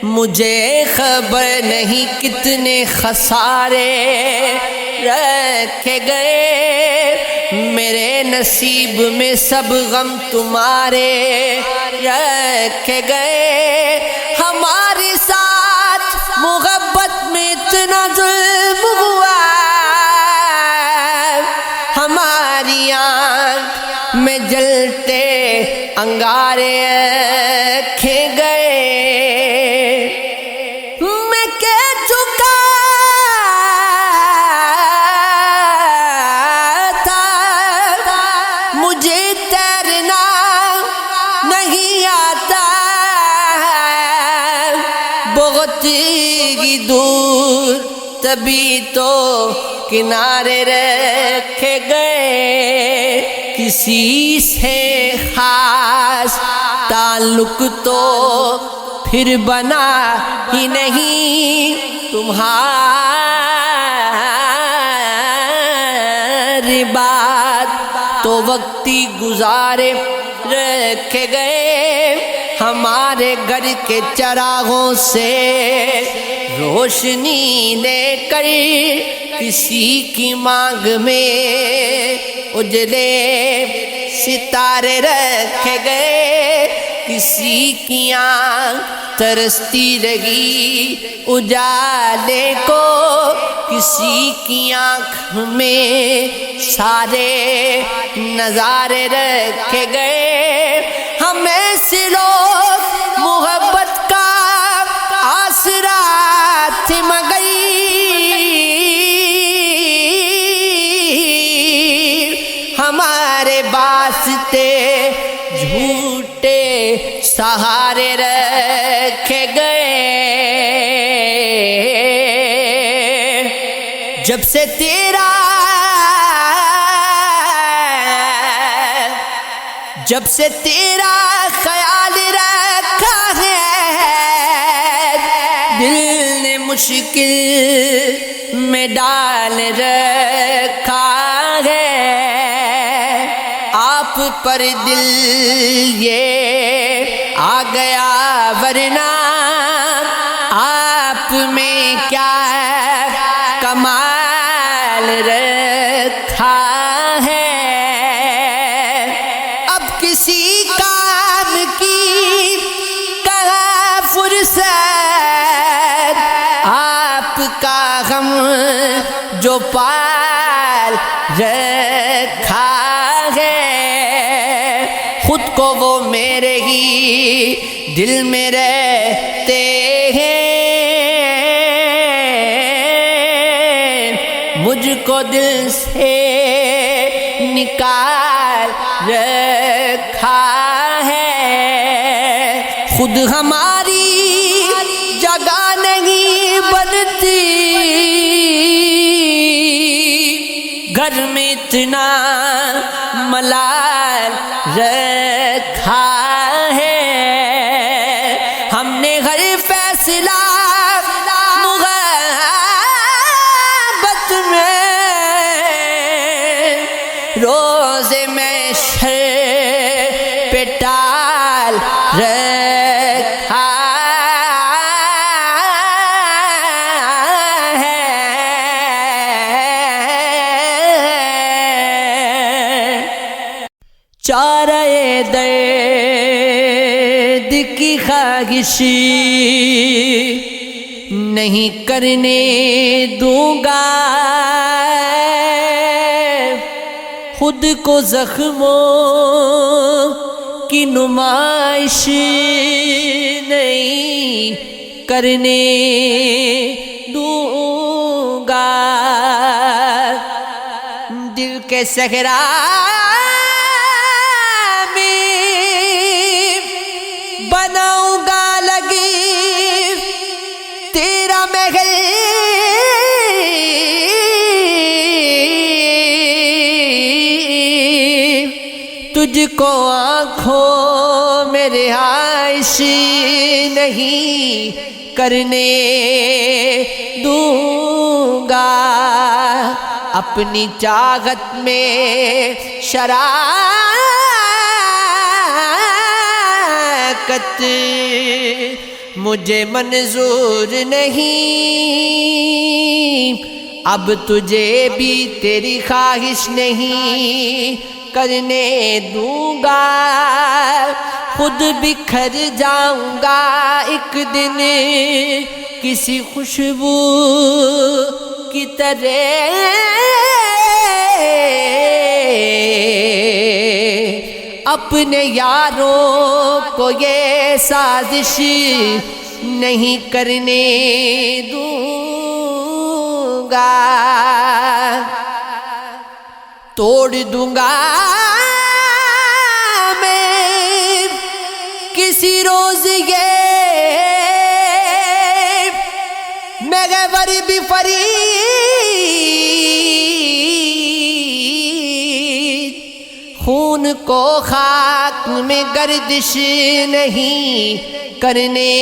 مجھے خبر نہیں کتنے خسارے رکھے گئے، میرے نصیب میں سب غم تمہارے رکھے گئے۔ ہمارے ساتھ محبت میں اتنا ظلم ہوا، ہماری آنکھ میں جلتے انگارے رکھے گئے۔ میں کہہ چکا تھا مجھے تیرنا نہیں آتا، بہت ہی دور تبھی تو کنارے رکھے گئے۔ کسی سے خاص تعلق تو پھر بنا ہی نہیں، تمہاری بات تو وقتی گزارے رکھے گئے۔ ہمارے گھر کے چراغوں سے روشنی لے کر کسی کی مانگ میں اجلے ستارے رکھے گئے۔ کسی کی آنکھ ترستی رہی اجالے کو، کسی کی آنکھ میں سارے نظارے رکھے گئے۔ ہمیں سے لوگ محبت کا آسرا تھے مگر ہمارے واسطے جھوٹے سہارے رکھے گئے۔ جب سے تیرا خیال رکھا ہے، دل نے مشکل میں ڈال رکھا ہے۔ آپ پر دل یہ آ گیا ورنہ آپ میں کیا کمال رکھا ہے۔ اب کسی کام کی کہاں فرصت، آپ کا غم جو پال رکھا ہے، خود کو وہ میرے ہی دل میں رہتے ہیں، مجھ کو دل سے نکال رکھا ہے۔ خود ہماری جگہ نہیں بنتی، گھر میں اتنا ملال رکھا ہے۔ ہم نے ہر فیصلہ محبت میں روزے محشر پہ ٹال رکھا ہے۔ چارہ درد کی خواہش نہیں کرنے دوں گا، خود کو زخموں کی نمائش نہیں کرنے دوں گا۔ دل کے صحرا بناؤں گا لگی تیرا محل، تجھ کو آنکھوں میں رہائش نہیں کرنے دوں گا، اپنی چاہت میں شراکت مجھے منظور نہیں، اب تجھے بھی تیری خواہش نہیں کرنے دوں گا، خود بکھر جاؤں گا ایک دن کسی خوشبو کی طرح، اپنے یاروں کو یہ سازش نہیں کرنے دوں گا، توڑ دوں گا میں کسی روز یہ محور بھی فرید، خون کو خاک میں گردش نہیں کرنے